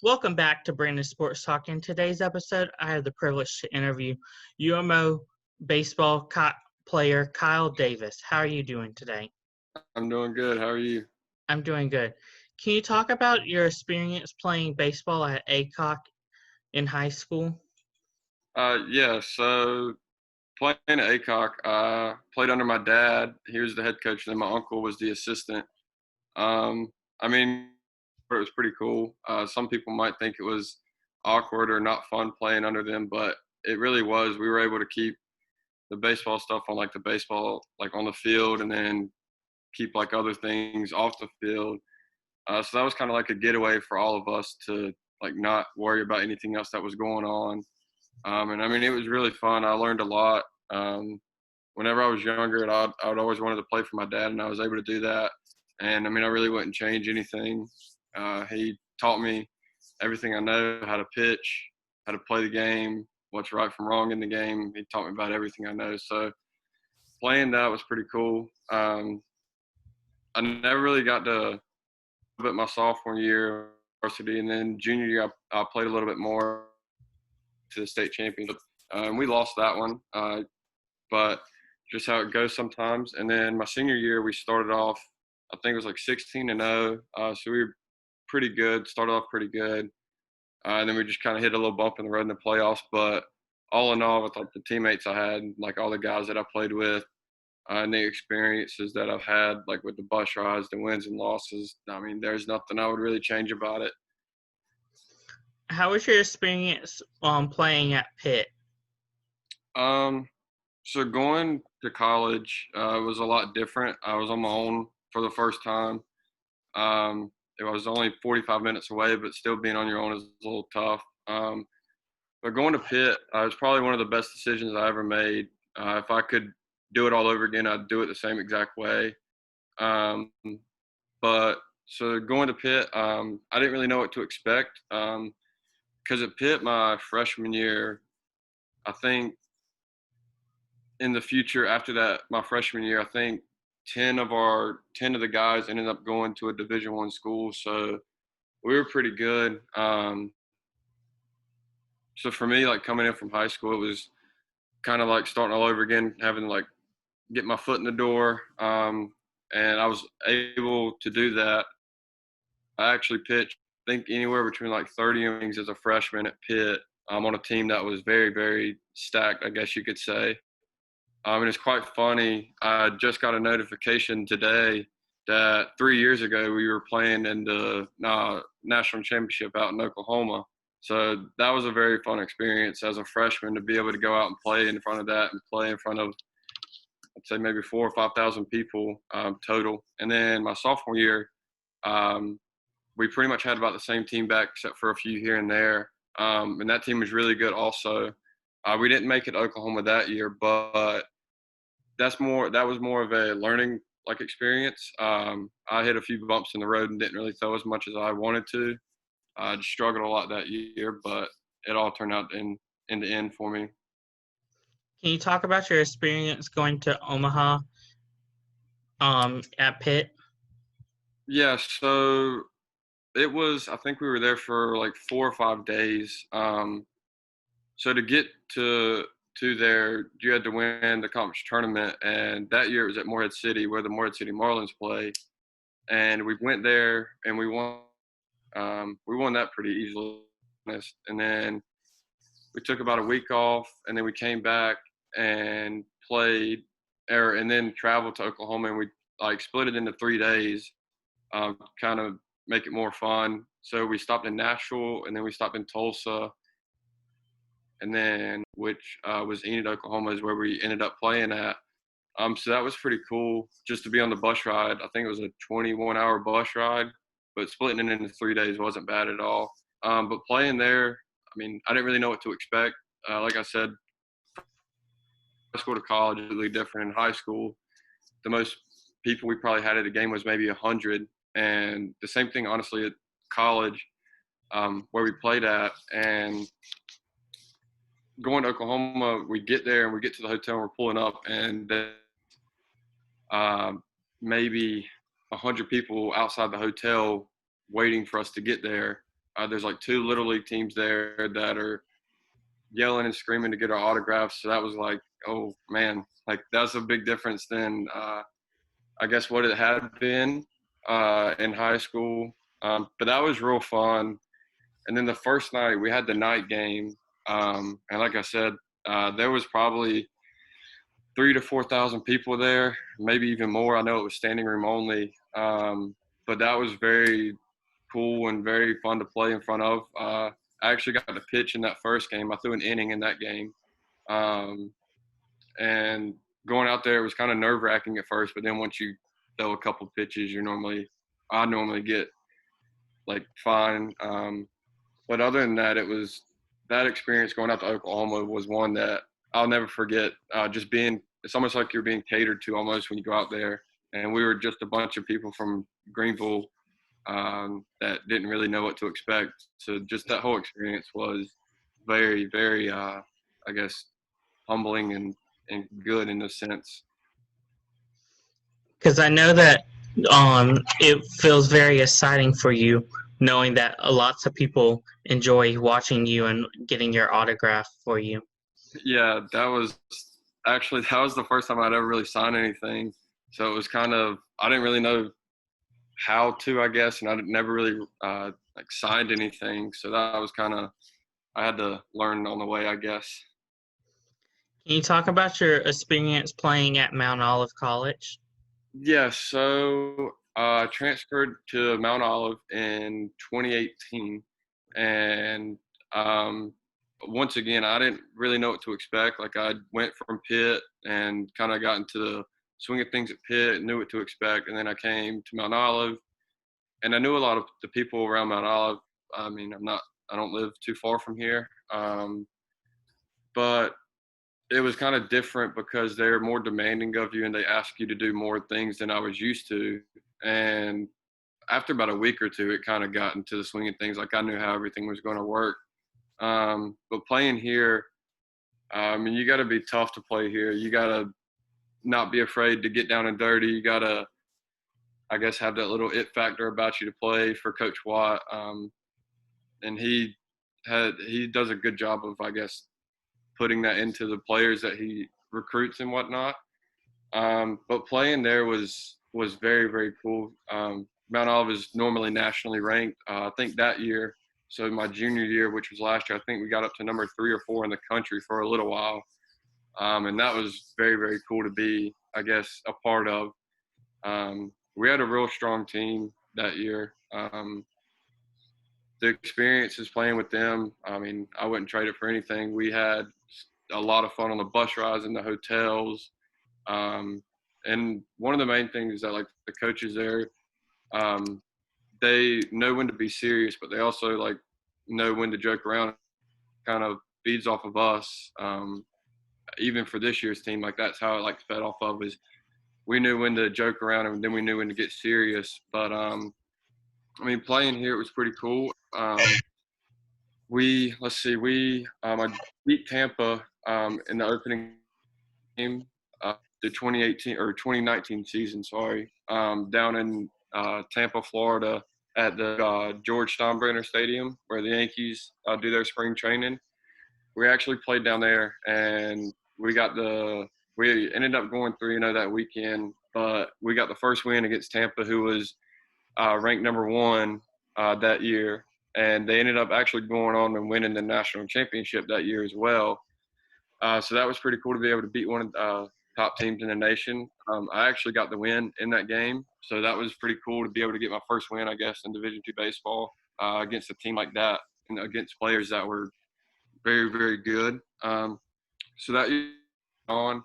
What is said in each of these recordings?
Welcome back to Brandon Sports Talk. In today's episode, I have the privilege to interview UMO baseball player Kyle Davis. How are you doing today? I'm doing good. How are you? I'm doing good. Can you talk about your experience playing baseball at Aycock in high school? Yeah, so playing at Aycock, I played under my dad. He was the head coach, and then my uncle was the assistant. Um, I mean, it was pretty cool. Some people might think it was awkward or not fun playing under them, but it really was. We were able to keep the baseball stuff on like the baseball, like on the field, and then keep like other things off the field. So that was kind of like a getaway for all of us to like not worry about anything else that was going on. And I mean, it was really fun. I learned a lot. Whenever I was younger, I'd always wanted to play for my dad, and I was able to do that. And I mean, I really wouldn't change anything. He taught me everything I know: how to pitch, how to play the game, what's right from wrong in the game. He taught me about everything I know. So playing that was pretty cool. I never really got to but my sophomore year varsity, and then junior year I played a little bit more to the state championship. We lost that one, but just how it goes sometimes. And then my senior year, we started off, I think it was like 16-0. So we were pretty good, started off pretty good. And then we just kind of hit a little bump in the road in the playoffs. But all in all, with like the teammates I had, like all the guys that I played with, and the experiences that I've had, like with the bus rides, the wins and losses, I mean, there's nothing I would really change about it. How was your experience playing at Pitt? Um, so going to college was a lot different. I was on my own for the first time. It was only 45 minutes away, but still being on your own is a little tough. But going to Pitt was probably one of the best decisions I ever made. If I could do it all over again, I'd do it the same exact way. Um, but so going to Pitt, I didn't really know what to expect because at Pitt, my freshman year, I think in the future after that, my freshman year, I think 10 of the guys ended up going to a Division I school. So we were pretty good. So for me, like coming in from high school, it was kind of like starting all over again, having to like get my foot in the door. And I was able to do that. I actually pitched, I think, anywhere between like 30 innings as a freshman at Pitt. I'm on a team that was very, very stacked, I guess you could say. And it's quite funny. I just got a notification today that 3 years ago we were playing in the national championship out in Oklahoma. So that was a very fun experience as a freshman to be able to go out and play in front of that and play in front of, I'd say, maybe 4,000 or 5,000 people total. And then my sophomore year, um, we pretty much had about the same team back except for a few here and there. And that team was really good also. We didn't make it to Oklahoma that year, but that was more of a learning like experience. I hit a few bumps in the road and didn't really throw as much as I wanted to. I just struggled a lot that year, but it all turned out in the end for me. Can you talk about your experience going to Omaha at Pitt? Yeah, so it was. I think we were there for like 4 or 5 days. So to get to there, you had to win the conference tournament, and that year it was at Morehead City, where the Morehead City Marlins play. And we went there and we won. We won that pretty easily, and then we took about a week off, and then we came back and played, and then traveled to Oklahoma, and we like split it into 3 days, kind of make it more fun. So we stopped in Nashville, and then we stopped in Tulsa, and then which was Enid, Oklahoma, is where we ended up playing at. So that was pretty cool just to be on the bus ride. I think it was a 21-hour bus ride, but splitting it into 3 days wasn't bad at all. But playing there, I mean, I didn't really know what to expect. Like I said, high school to college is really different. In high school, the most people we probably had at a game was maybe 100, and the same thing, honestly, at college, where we played at. And going to Oklahoma, we get there and we get to the hotel and we're pulling up, and maybe 100 people outside the hotel waiting for us to get there. There's like 2 little league teams there that are yelling and screaming to get our autographs. So that was like, oh man, like that's a big difference than I guess what it had been in high school. But that was real fun. And then the first night we had the night game, and like I said, there was probably 3,000 to 4,000 people there, maybe even more. I know it was standing room only, but that was very cool and very fun to play in front of. I actually got to pitch in that first game. I threw an inning in that game, um, and going out there it was kind of nerve wracking at first, but then once you throw a couple pitches, I normally get like fine. But other than that, it was that experience going out to Oklahoma was one that I'll never forget. It's almost like you're being catered to almost when you go out there. And we were just a bunch of people from Greenville that didn't really know what to expect. So just that whole experience was very, very, I guess, humbling and good in a sense. Because I know that it feels very exciting for you knowing that lots of people enjoy watching you and getting your autograph for you. Yeah, that was the first time I'd ever really signed anything. So it was kind of, I didn't really know how to, I guess, and I never really like signed anything. So that was kind of, I had to learn on the way, I guess. Can you talk about your experience playing at Mount Olive College? Yeah, so I transferred to Mount Olive in 2018, and um, once again, I didn't really know what to expect. Like I went from Pitt and kind of got into the swing of things at Pitt, knew what to expect, and then I came to Mount Olive, and I knew a lot of the people around Mount Olive. I mean, I don't live too far from here, but it was kind of different because they're more demanding of you and they ask you to do more things than I was used to. And after about a week or two, it kind of got into the swing of things. Like I knew how everything was going to work. But playing here, I mean, you got to be tough to play here. You got to not be afraid to get down and dirty. You got to, I guess, have that little it factor about you to play for Coach Watt. And he does a good job of, I guess, putting that into the players that he recruits and whatnot. But playing there was very, very cool. Mount Olive is normally nationally ranked. I think that year, so my junior year, which was last year, I think we got up to number 3 or 4 in the country for a little while. And that was very, very cool to be, I guess, a part of. We had a real strong team that year. The experiences playing with them, I mean, I wouldn't trade it for anything. We had a lot of fun on the bus rides and the hotels. And one of the main things is that, like, the coaches there, um, they know when to be serious, but they also, like, know when to joke around. Kind of feeds off of us. Even for this year's team, like, that's how it, like, fed off of is we knew when to joke around and then we knew when to get serious. But, I mean, playing here, it was pretty cool. I beat Tampa in the opening game, the 2018 or 2019 season, sorry, down in Tampa, Florida, at the George Steinbrenner Stadium where the Yankees do their spring training. We actually played down there, and we ended up going 3-0 that weekend, but we got the first win against Tampa, who was ranked number 1 that year, and they ended up actually going on and winning the national championship that year as well. So that was pretty cool to be able to beat one of the top teams in the nation. I actually got the win in that game, so that was pretty cool to be able to get my first win, I guess, in Division II baseball against a team like that and against players that were very, very good. So that year on,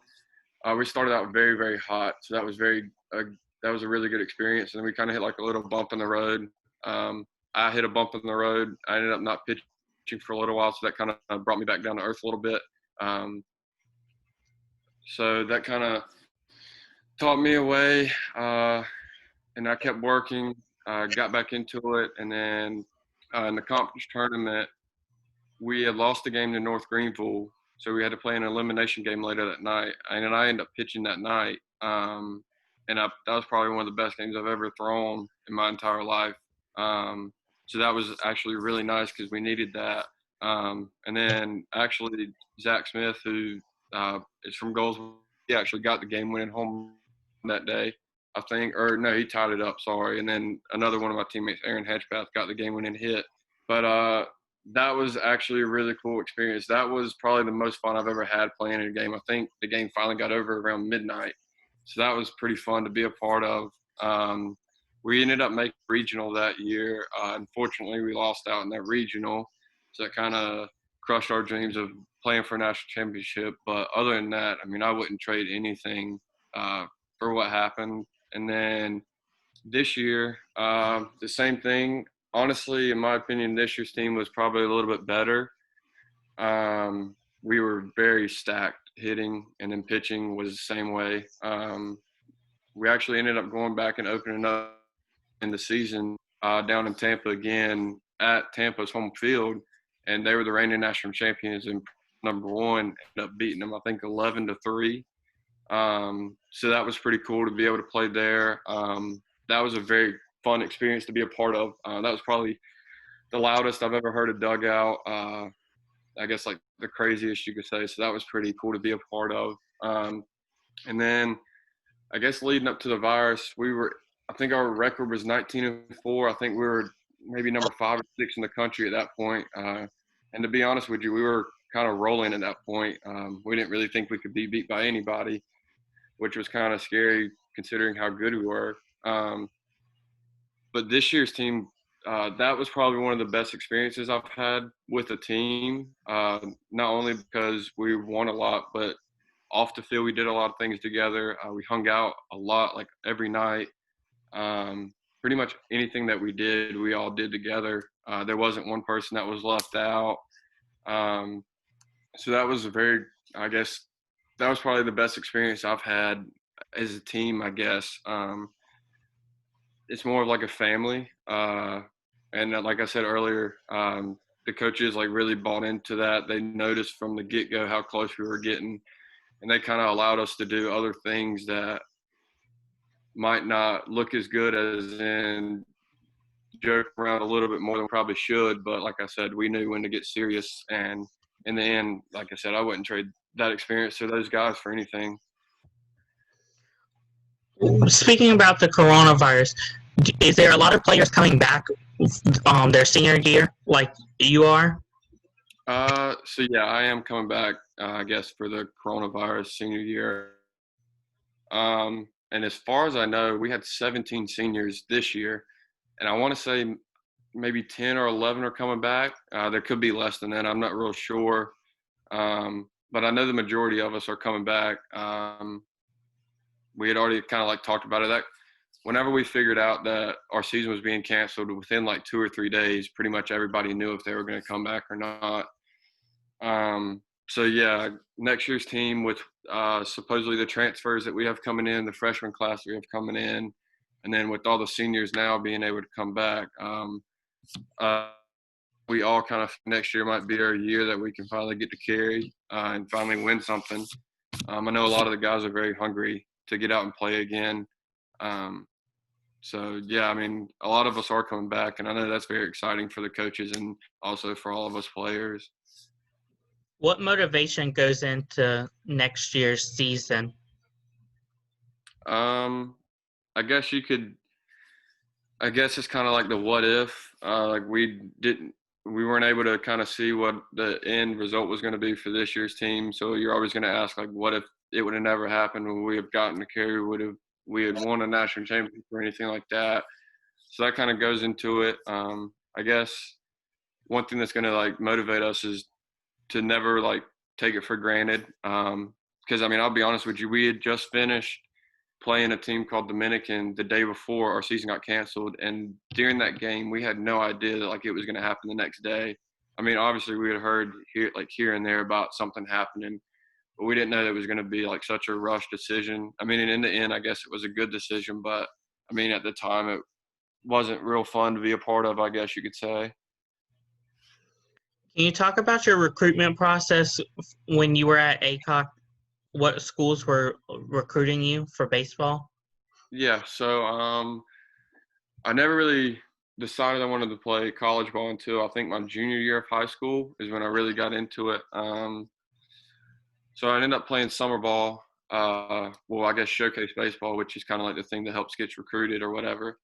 we started out very, very hot, so that was a really good experience. And we kind of hit like a little bump in the road. I hit a bump in the road. I ended up not pitching for a little while, so that kind of brought me back down to earth a little bit. So that kind of taught me a way, and I kept working, got back into it, and then in the conference tournament, we had lost the game to North Greenville, so we had to play an elimination game later that night, and then I ended up pitching that night, that was probably one of the best games I've ever thrown in my entire life. So that was actually really nice because we needed that. And then actually Zach Smith, who is from Goldsboro, he actually got the game-winning home that day, I think. Or no, he tied it up. Sorry. And then another one of my teammates, Aaron Hedgepath, got the game-winning hit. But that was actually a really cool experience. That was probably the most fun I've ever had playing in a game. I think the game finally got over around midnight. So that was pretty fun to be a part of. We ended up making regional that year. Unfortunately, we lost out in that regional. So that kind of crushed our dreams of playing for a national championship. But other than that, I mean, I wouldn't trade anything for what happened. And then this year, the same thing. Honestly, in my opinion, this year's team was probably a little bit better. We were very stacked hitting, and then pitching was the same way. We actually ended up going back and opening up in the season down in Tampa again at Tampa's home field, and they were the reigning national champions and number one. Ended up beating them, I think, 11-3. So that was pretty cool to be able to play there. That was a very fun experience to be a part of. That was probably the loudest I've ever heard a dugout. I guess like the craziest you could say. So that was pretty cool to be a part of. And then I guess leading up to the virus, I think our record was 19-4. I think we were maybe number 5 or 6 in the country at that point. And to be honest with you, we were kind of rolling at that point. We didn't really think we could be beat by anybody, which was kind of scary considering how good we were. But this year's team, that was probably one of the best experiences I've had with a team, not only because we won a lot, but off the field we did a lot of things together. We hung out a lot, like every night. Pretty much anything that we did, we all did together. There wasn't one person that was left out. So that was I guess, that was probably the best experience I've had as a team, I guess. It's more of like a family. And like I said earlier, the coaches like really bought into that. They noticed from the get-go how close we were getting, and they kind of allowed us to do other things that might not look as good as in joke around a little bit more than we probably should. But like I said, we knew when to get serious. And in the end, like I said, I wouldn't trade that experience to those guys for anything. Speaking about the coronavirus, is there a lot of players coming back their senior year like you are? So yeah, I am coming back, I guess, for the coronavirus senior year. And as far as I know, we had 17 seniors this year, and I want to say maybe 10 or 11 are coming back. There could be less than that. I'm not real sure. But I know the majority of us are coming back. We had already kind of like talked about it. That whenever we figured out that our season was being canceled, within like 2 or 3 days, pretty much everybody knew if they were going to come back or not. So yeah, next year's team with supposedly the transfers that we have coming in, the freshman class we have coming in, and then with all the seniors now being able to come back, we all kind of next year might be our year that we can finally get to carry and finally win something. I know a lot of the guys are very hungry to get out and play again. So yeah, I mean, a lot of us are coming back, and I know that's very exciting for the coaches and also for all of us players. What motivation goes into next year's season? I guess it's kind of like the what if. Like we weren't able to kind of see what the end result was going to be for this year's team. So you're always going to ask, like, what if it would have never happened? Would we have gotten to carry? We had won a national championship or anything like that? So that kind of goes into it. I guess one thing that's going to like motivate us is to never like take it for granted. Because I mean, I'll be honest with you, we had just finished playing a team called Dominican the day before our season got canceled, and during that game, we had no idea that like it was going to happen the next day. I mean, obviously, we had heard here and there about something happening, but we didn't know that it was going to be like such a rush decision. I mean, and in the end, I guess it was a good decision, but I mean, at the time, it wasn't real fun to be a part of, I guess you could say. Can you talk about your recruitment process when you were at Aycock? What schools were recruiting you for baseball? Yeah, so I never really decided I wanted to play college ball until I think my junior year of high school is when I really got into it. So I ended up playing summer ball. Well, I guess showcase baseball, which is kind of like the thing that helps get you recruited or whatever.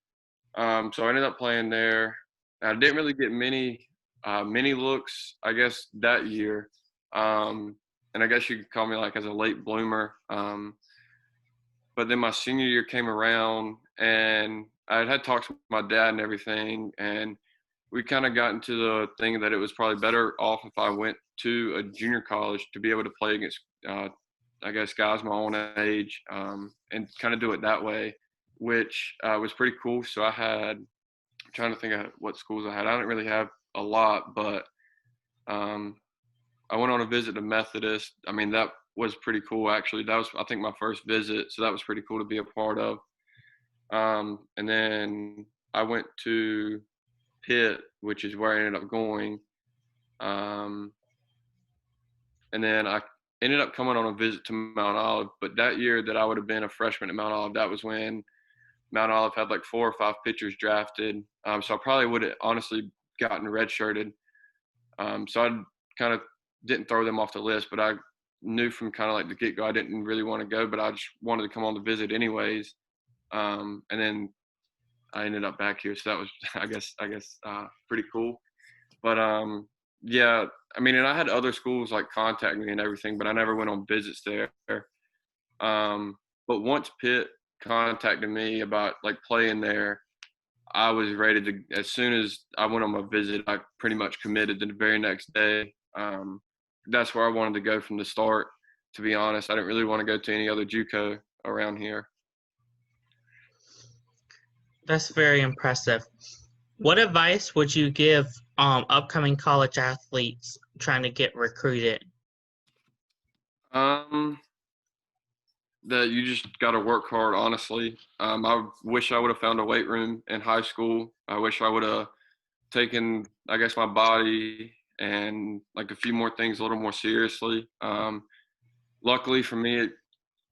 So I ended up playing there. I didn't really get many looks, I guess, that year. And I guess you could call me like as a late bloomer. But then my senior year came around, and I had talks with my dad and everything, and we kind of got into the thing that it was probably better off if I went to a junior college to be able to play against, I guess, guys my own age, and kind of do it that way, which was pretty cool. So I'm trying to think of what schools I had. I didn't really have a lot, but um, I went on a visit to Methodist. I mean, that was pretty cool, actually. That was, I think, my first visit, so that was pretty cool to be a part of. And then I went to Pitt, which is where I ended up going. Um, and then I ended up coming on a visit to Mount Olive. But that year that I would have been a freshman at Mount Olive, that was when Mount Olive had like 4 or 5 pitchers drafted. So I probably would have honestly gotten redshirted. So I kind of didn't throw them off the list, but I knew from kind of like the get-go I didn't really want to go, but I just wanted to come on the visit anyways. And then I ended up back here, so that was I guess pretty cool. But yeah, I mean, and I had other schools like contact me and everything, but I never went on visits there. But once Pitt contacted me about like playing there, I was ready to. As soon as I went on my visit, I pretty much committed the very next day. That's where I wanted to go from the start. To be honest, I didn't really want to go to any other JUCO around here. That's very impressive. What advice would you give upcoming college athletes trying to get recruited? Um, that you just got to work hard, honestly. I wish I would have found a weight room in high school. I wish I would have taken, I guess, my body and like a few more things a little more seriously. Luckily for me, it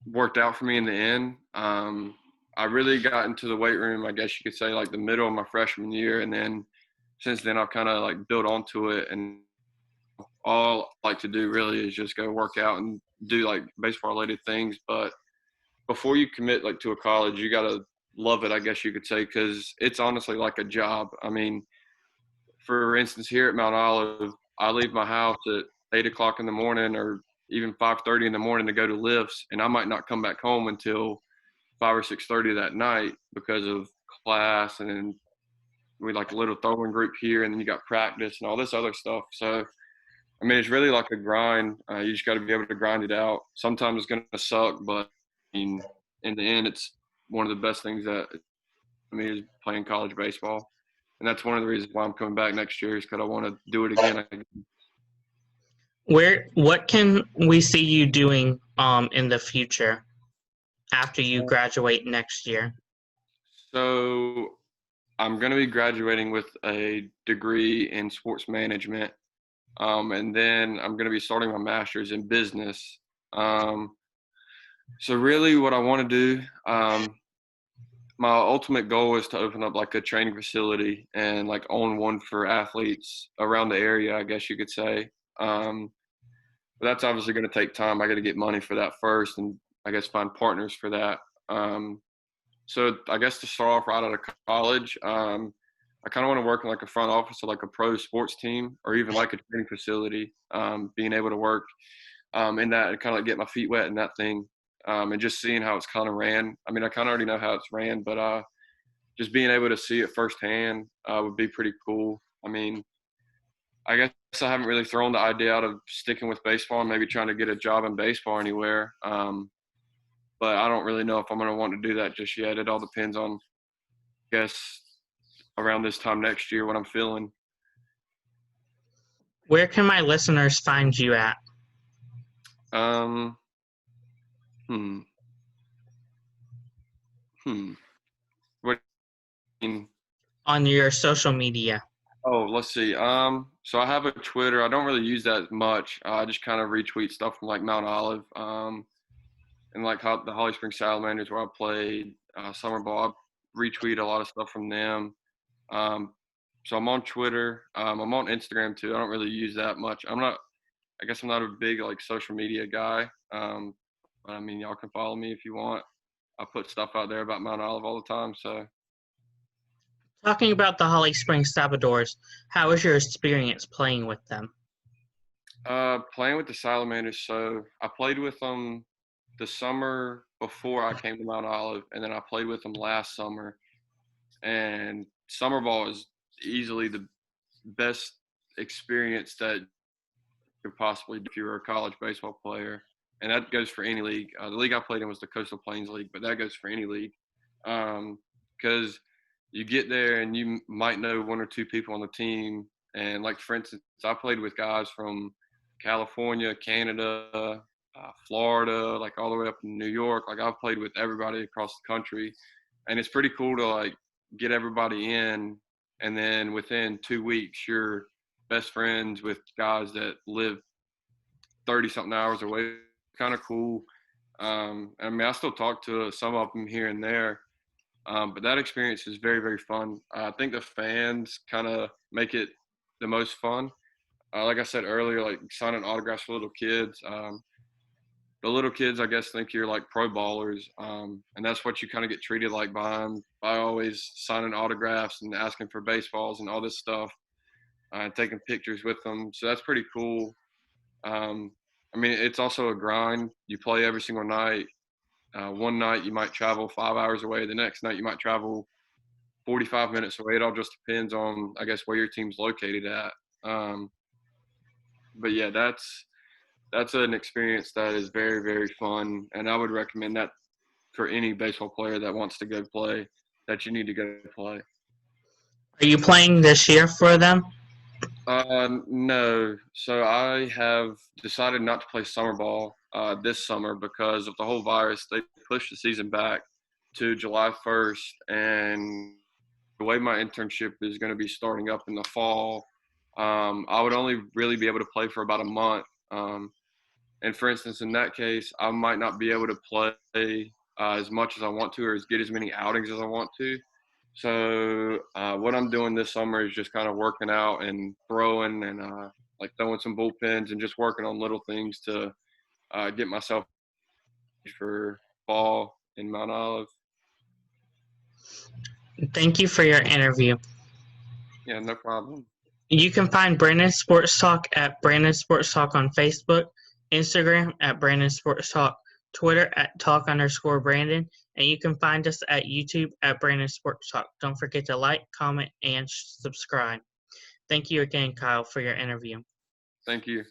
worked out for me in the end. I really got into the weight room, I guess you could say, like the middle of my freshman year, and then since then I've kind of like built onto it, and all I like to do really is just go work out and do like baseball related things. But before you commit like to a college, you gotta love it, I guess you could say, because it's honestly like a job. I mean, for instance, here at Mount Olive, I leave my house at 8 o'clock in the morning or even 5:30 in the morning to go to lifts, and I might not come back home until 5 or 6:30 that night because of class, and then we like a little throwing group here, and then you got practice and all this other stuff. So I mean, it's really like a grind. You just got to be able to grind it out. Sometimes it's going to suck, but I mean, in the end, it's one of the best things that I mean is playing college baseball, and that's one of the reasons why I'm coming back next year is because I want to do it again. What can we see you doing in the future after you graduate next year? So I'm going to be graduating with a degree in sports management, and then I'm going to be starting my master's in business. So really, what I want to do, my ultimate goal is to open up like a training facility and like own one for athletes around the area, I guess you could say. But that's obviously going to take time. I got to get money for that first, and I guess find partners for that. So I guess to start off right out of college, I kind of want to work in like a front office of like a pro sports team or even like a training facility. Being able to work in that and kind of like get my feet wet in that thing, and just seeing how it's kind of ran. I mean, I kind of already know how it's ran, but just being able to see it firsthand would be pretty cool. I mean, I guess I haven't really thrown the idea out of sticking with baseball and maybe trying to get a job in baseball anywhere. But I don't really know if I'm going to want to do that just yet. It all depends on, I guess, around this time next year what I'm feeling. Where can my listeners find you at? Um, hmm. What do you mean? On your social media. Oh, let's see. So I have a Twitter. I don't really use that much. I just kind of retweet stuff from like Mount Olive, and like the Holly Spring Salamanders where I played summer ball. I retweet a lot of stuff from them. So I'm on Twitter. I'm on Instagram too. I don't really use that much. I guess I'm not a big like social media guy. But I mean, y'all can follow me if you want. I put stuff out there about Mount Olive all the time. So Talking about the Holly Spring Salamanders, how was your experience playing with them? playing with the Salamanders. So I played with them the summer before I came to Mount Olive, and then I played with them last summer. And summer ball is easily the best experience that you could possibly do if you were a college baseball player. And that goes for any league. The league I played in was the Coastal Plains League, but that goes for any league. Because you get there and you might know one or two people on the team. And like, for instance, I played with guys from California, Canada, Florida, like all the way up in New York. Like I've played with everybody across the country. And it's pretty cool to like get everybody in. And then within 2 weeks, you're best friends with guys that live 30 something hours away. Kind of cool. I mean, I still talk to some of them here and there, but that experience is very, very fun. I think the fans kind of make it the most fun. Like I said earlier, like signing autographs for little kids. The little kids, I guess, think you're like pro ballers, and that's what you kind of get treated like by them, by always signing autographs and asking for baseballs and all this stuff, and taking pictures with them. So that's pretty cool. Um, I mean, it's also a grind. You play every single night. One night you might travel 5 hours away. The next night you might travel 45 minutes away. It all just depends on, I guess, where your team's located at. Um, but yeah, that's an experience that is very, very fun, and I would recommend that for any baseball player that wants to go play. That you need to go play. Are you playing this year for them? No. So I have decided not to play summer ball this summer because of the whole virus. They pushed the season back to July 1st, and the way my internship is going to be starting up in the fall, I would only really be able to play for about a month. And for instance, in that case, I might not be able to play as much as I want to or as get as many outings as I want to. So what I'm doing this summer is just kind of working out and throwing and like throwing some bullpens and just working on little things to get myself for fall in Mount Olive. Thank you for your interview. Yeah, no problem. You can find Brandon Sports Talk at Brandon Sports Talk on Facebook, Instagram at Brandon Sports Talk, Twitter at Talk_Brandon, and you can find us at YouTube at Brandon Sports Talk. Don't forget to like, comment, and subscribe. Thank you again, Kyle, for your interview. Thank you.